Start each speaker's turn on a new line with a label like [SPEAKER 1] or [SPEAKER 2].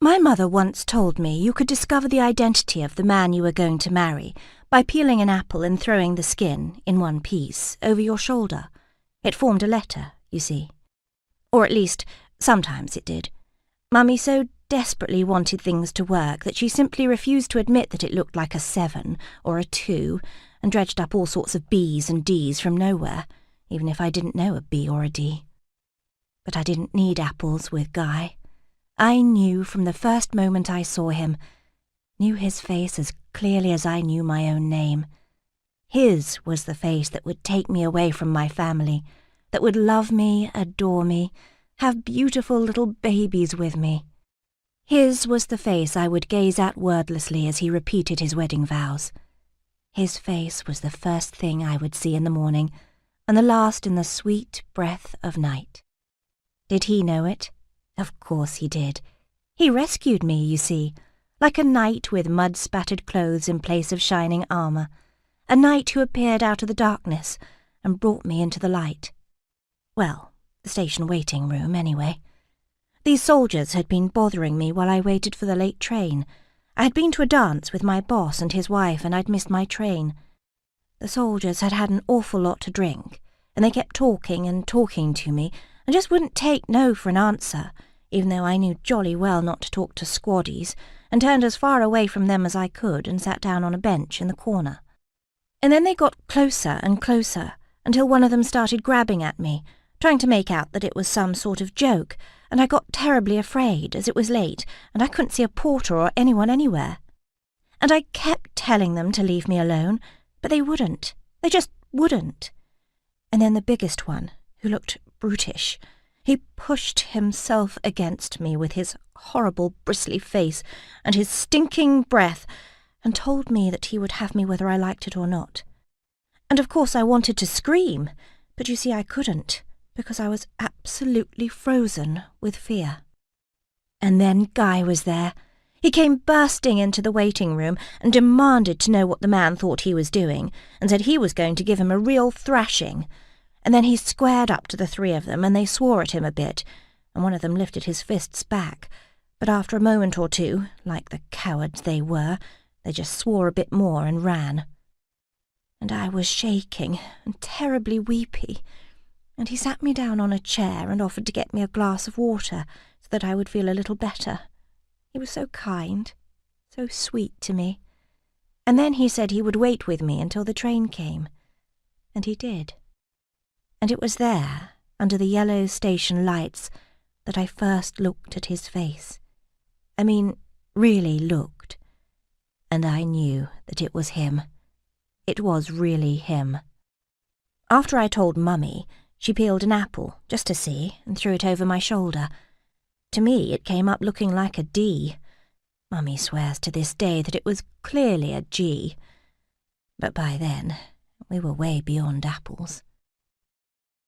[SPEAKER 1] My mother once told me you could discover the identity of the man you were going to marry by peeling an apple and throwing the skin, in one piece, over your shoulder. It formed a letter, you see. Or at least, sometimes it did. Mummy so desperately wanted things to work that she simply refused to admit that it looked like a 7 or a 2 and dredged up all sorts of B's and D's from nowhere, even if I didn't know a B or a D. But I didn't need apples with Guy. I knew from the first moment I saw him, knew his face as clearly as I knew my own name. His was the face that would take me away from my family, that would love me, adore me, have beautiful little babies with me. His was the face I would gaze at wordlessly as he repeated his wedding vows. His face was the first thing I would see in the morning, and the last in the sweet breath of night. Did he know it? Of course he did. He rescued me, you see, like a knight with mud-spattered clothes in place of shining armour, a knight who appeared out of the darkness and brought me into the light. Well, the station waiting room, anyway. These soldiers had been bothering me while I waited for the late train. I had been to a dance with my boss and his wife, and I'd missed my train. The soldiers had had an awful lot to drink, and they kept talking and talking to me, and just wouldn't take no for an answer, even though I knew jolly well not to talk to squaddies, and turned as far away from them as I could and sat down on a bench in the corner. And then they got closer and closer, until one of them started grabbing at me, trying to make out that it was some sort of joke, and I got terribly afraid, as it was late, and I couldn't see a porter or anyone anywhere. And I kept telling them to leave me alone, but they wouldn't. They just wouldn't. And then the biggest one, who looked brutish, he pushed himself against me with his horrible bristly face and his stinking breath, and told me that he would have me whether I liked it or not. And of course I wanted to scream, but you see I couldn't, because I was absolutely frozen with fear. And then Guy was there. He came bursting into the waiting room and demanded to know what the man thought he was doing, and said he was going to give him a real thrashing. And then he squared up to the 3 of them, and they swore at him a bit, and one of them lifted his fists back, but after a moment or two, like the cowards they were, they just swore a bit more and ran. And I was shaking and terribly weepy, and he sat me down on a chair and offered to get me a glass of water so that I would feel a little better. He was so kind, so sweet to me. And then he said he would wait with me until the train came. And he did. And it was there, under the yellow station lights, that I first looked at his face. I mean, really looked. And I knew that it was him. It was really him. After I told Mummy, she peeled an apple, just to see, and threw it over my shoulder. To me, it came up looking like a D. Mummy swears to this day that it was clearly a G. But by then, we were way beyond apples.